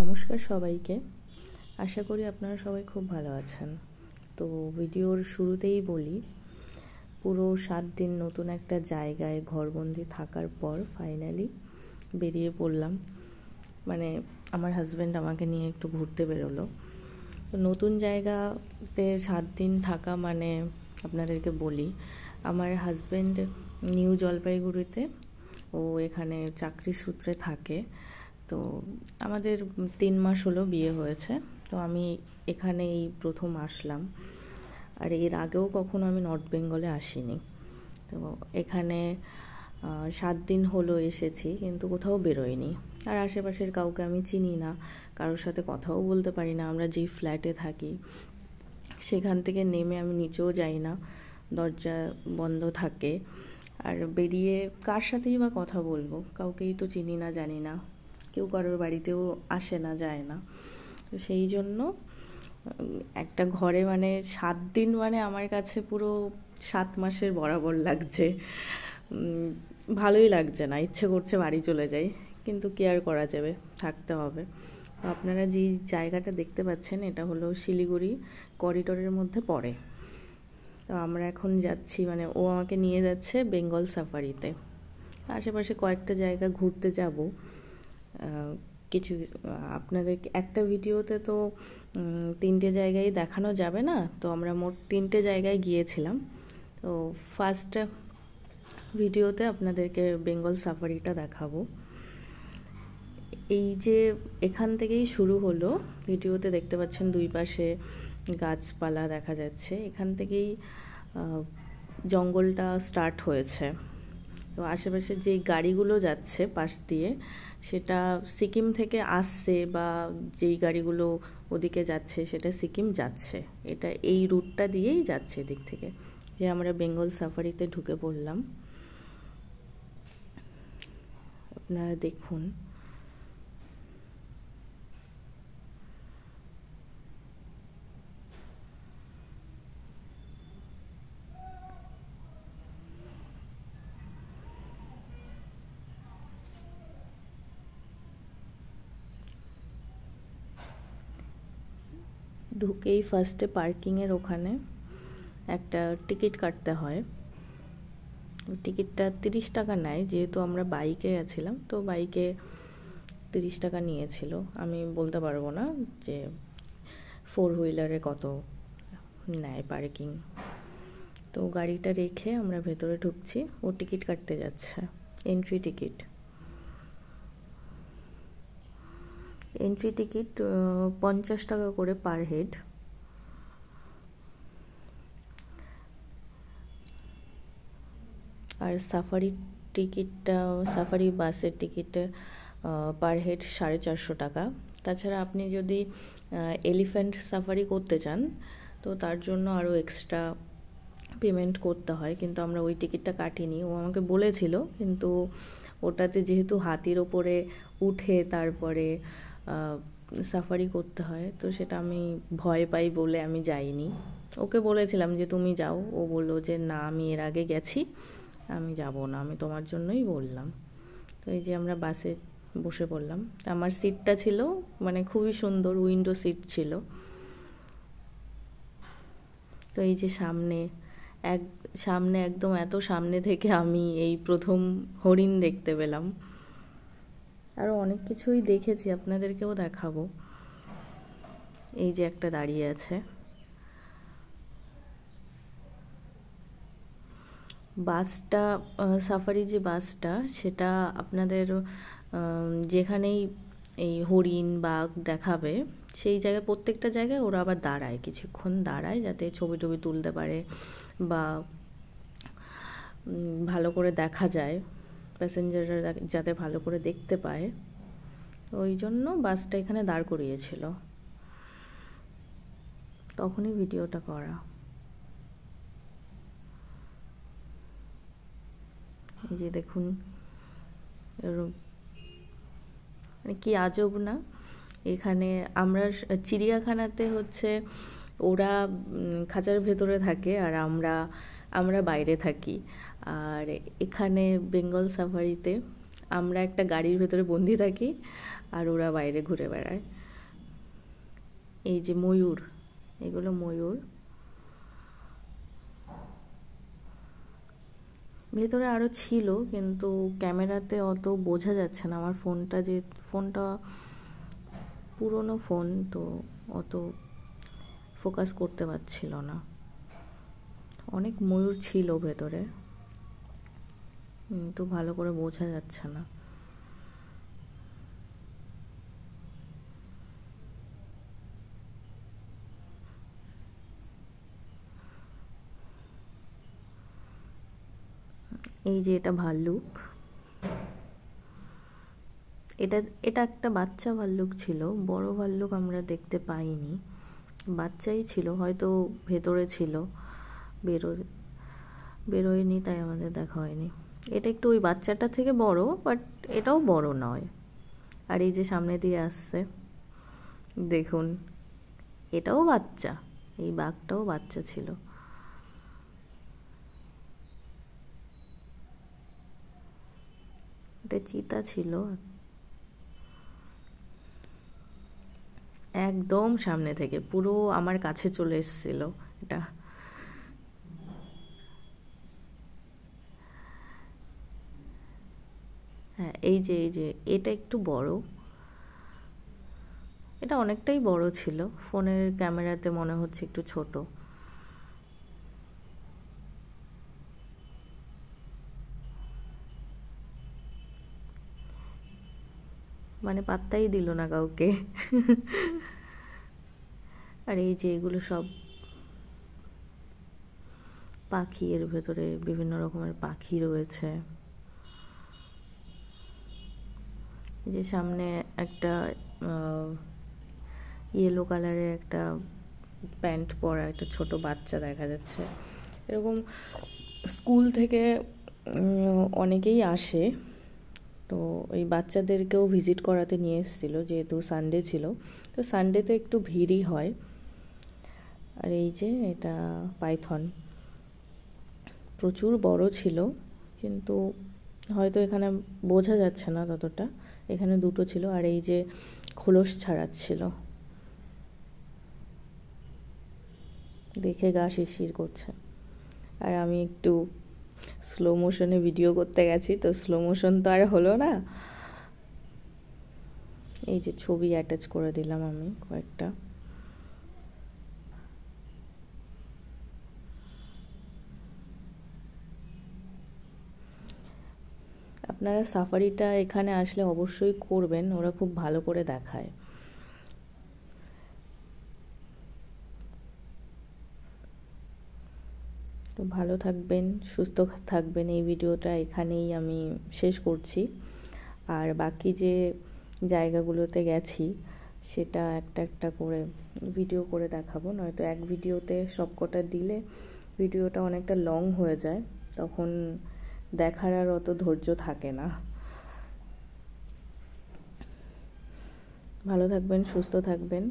নমস্কার সবাইকে। আশা করি আপনারা সবাই খুব ভালো আছেন। তো ভিডিওর শুরুতেই বলি, পুরো 7 দিন নতুন একটা জায়গায় ঘরবন্দি থাকার পর ফাইনালি বেরিয়ে পড়লাম। মানে আমার হাজব্যান্ড আমাকে নিয়ে একটু ঘুরতে বেরোলো। তো নতুন জায়গাতে 7 দিন থাকা মানে আপনাদেরকে বলি, আমার হাজব্যান্ড নিউ জলপাইগুড়িতে, ও এখানে চাকরির সূত্রে থাকে। তো আমাদের 3 মাস হলো বিয়ে হয়েছে। তো আমি এখানে এই প্রথম আসলাম, আর এর আগেও কখনো আমি নর্থ বেঙ্গলে আসিনি। তো এখানে 7 দিন হলো এসেছি, কিন্তু কোথাও বেরোইনি। আর আশেপাশের কাউকে আমি চিনি না, কারোর সাথে কথাও বলতে পারি না। আমরা যেই ফ্ল্যাটে থাকি সেখান থেকে নেমে আমি নিচেও যাই না, দরজা বন্ধ থাকে। আর বেরিয়ে কার সাথেই বা কথা বলবো, কাউকেই তো চিনি না, জানি না, কেউ কারোর বাড়িতেও আসে না, যায় না। তো সেই জন্য একটা ঘরে 7 দিন আমার কাছে পুরো 7 মাসের বরাবর লাগছে। ভালোই লাগছে না, ইচ্ছে করছে বাড়ি চলে যাই, কিন্তু কি আর করা যাবে, থাকতে হবে। আপনারা যে জায়গাটা দেখতে পাচ্ছেন এটা হলো শিলিগুড়ি করিডোরের মধ্যে পড়ে। তো আমরা এখন যাচ্ছি, ও আমাকে নিয়ে যাচ্ছে বেঙ্গল সাফারিতে। আশেপাশে কয়েকটা জায়গা ঘুরতে যাব। কিছু আপনাদের একটা ভিডিওতে তো 3টে জায়গায় দেখানো যাবে না, তো আমরা মোট 3টে জায়গায় গিয়েছিলাম। তো ফার্স্ট ভিডিওতে আপনাদেরকে বেঙ্গল সাফারিটা দেখাবো। এই যে এখান থেকেই শুরু হলো, ভিডিওতে দেখতে পাচ্ছেন দুই পাশে গাছপালা দেখা যাচ্ছে, এখান থেকেই জঙ্গলটা স্টার্ট হয়েছে। তো আশেপাশে যে গাড়িগুলো যাচ্ছে পাশ দিয়ে, সেটা সিকিম থেকে আসছে, বা যেই গাড়িগুলো ওদিকে যাচ্ছে সেটা সিকিম যাচ্ছে। এটা এই রুটটা দিয়েই যাচ্ছে এদিক থেকে। যে আমরা বেঙ্গল সাফারিতে ঢুকে পড়লাম, আপনারা দেখুন। ঢুকেই ফার্স্টে পার্কিংয়ের ওখানে একটা টিকিট কাটতে হয়। টিকিটটা 30 টাকা নেয়, যেহেতু আমরা বাইকে গেছিলাম তো বাইকে 30 টাকা নিয়েছিল। আমি বলতে পারবো না যে 4 হুইলারে কত নেয় পার্কিং। তো গাড়িটা রেখে আমরা ভেতরে ঢুকছি, ও টিকিট কাটতে যাচ্ছে, এন্ট্রি টিকিট। এন্ট্রি টিকিট 50 টাকা করে পার হেড। আর সাফারির টিকিটটা, সাফারি বাসের টিকিট পার হেড 450 টাকা। তাছাড়া আপনি যদি এলিফ্যান্ট সাফারি করতে চান তো তার জন্য আরও এক্সট্রা পেমেন্ট করতে হয়, কিন্তু আমরা ওই টিকিটটা কাটিনি। ও আমাকে বলেছিল, কিন্তু ওটাতে যেহেতু হাতির ওপরে উঠে তারপরে সাফারি করতে হয়, তো সেটা আমি ভয় পাই বলে আমি যাইনি। ওকে বলেছিলাম যে তুমি যাও, ও বললো যে না, আমি এর আগে গেছি, আমি যাব না, আমি তোমার জন্যই বললাম। তো এই যে আমরা বাসে বসে পড়লাম। আমার সিটটা ছিল খুবই সুন্দর, উইন্ডো সিট ছিল। তো এই যে সামনে একদম এত সামনে থেকে আমি এই প্রথম হরিণ দেখতে পেলাম। আরও অনেক কিছুই দেখেছি, আপনাদেরকেও দেখাবো। এই যে একটা দাঁড়িয়ে আছে। বাসটা, সাফারি যে বাসটা, সেটা আপনাদের যেখানেই এই হরিণ বাঘ দেখাবে সেই জায়গায়, প্রত্যেকটা জায়গায় ওরা আবার দাঁড়ায়, কিছুক্ষণ দাঁড়ায়, যাতে ছবি টবি তুলতে পারে বা ভালো করে দেখা যায়, প্যাসেঞ্জাররা যাতে ভালো করে দেখতে পায়, ওই জন্য বাসটা এখানে দাঁড় করিয়েছিল। তখনই ভিডিওটা করা। এই যে দেখুন, কি আজব না। এখানে আমরা চিড়িয়াখানাতে হচ্ছে ওরা খাঁচার ভেতরে থাকে আর আমরা বাইরে থাকি, আর এখানে বেঙ্গল সাফারিতে আমরা একটা গাড়ির ভেতরে বন্দি থাকি আর ওরা বাইরে ঘুরে বেড়ায়। এই যে ময়ূর, এগুলো ময়ূর। ভেতরে আরও ছিল, কিন্তু ক্যামেরাতে অত বোঝা যাচ্ছে না। আমার ফোনটা পুরনো ফোন, তো অত ফোকাস করতে পারছিল না। অনেক ময়ূর ছিল ভেতরে, তো ভালো করে বোঝা যাচ্ছে না। এই যে এটা ভাল্লুক, এটা একটা বাচ্চা ভাল্লুক ছিল, বড় ভাল্লুক আমরা দেখতে পাইনি, বাচ্চাই ছিল, হয়তো ভেতরে ছিল, বেরোয়নি, তাই আমাদের দেখা হয়নি। এটা একটু ওই বাচ্চাটা থেকে বড়, বাট এটাও বড় নয়। আর এই যে সামনে দিয়ে আসছে, দেখুন, এটাও বাচ্চা, এই বাঘটাও বাচ্চা ছিল। এটা চিতা ছিল, একদম সামনে থেকে পুরো আমার কাছে চলে এসেছিল এটা। হ্যাঁ, এই যে এটা একটু বড়, এটা অনেকটাই বড় ছিল, ফোনের ক্যামেরাতে মনে হচ্ছে একটু ছোট। মানে পাত্তাই দিল না কাউকে। আর এই যে এগুলো সব পাখি, এর ভেতরে বিভিন্ন রকমের পাখি রয়েছে। যে সামনে একটা ইয়েলো কালারের একটা প্যান্ট পরা একটা ছোট বাচ্চা দেখা যাচ্ছে। এরকম স্কুল থেকে অনেকেই আসে, তো এই বাচ্চাদেরকেও ভিজিট করাতে নিয়ে এসেছিলো, যেহেতু সানডে ছিল, তো সানডেতে একটু ভিড়ই হয়। আর এই যে এটা পাইথন, প্রচুর বড় ছিল, কিন্তু হয়তো এখানে বোঝা যাচ্ছে না ততটা। এখানে দুটো ছিল, আর এই যে খোলস ছাড়াচ্ছিল, দেখে গা শিরশির করছে। আর আমি একটু স্লো মোশনে ভিডিও করতে গেছি, তো স্লো মোশন তো আর হলো না। এই যে ছবি অ্যাটাচ করে দিলাম আমি কয়েকটা। আপনারা সাফারিটা এখানে আসলে অবশ্যই করবেন, ওরা খুব ভালো করে দেখায়। তো ভালো থাকবেন, সুস্থ থাকবেন। এই ভিডিওটা এখানেই আমি শেষ করছি। আর বাকি যে জায়গাগুলোতে গেছি সেটা একটা একটা করে ভিডিও করে দেখাবো, নয়তো এক ভিডিওতে সবকটা দিলে ভিডিওটা অনেকটা লং হয়ে যায়, তখন দেখার আর অত ধৈর্য থাকে না। ভালো থাকবেন, সুস্থ থাকবেন।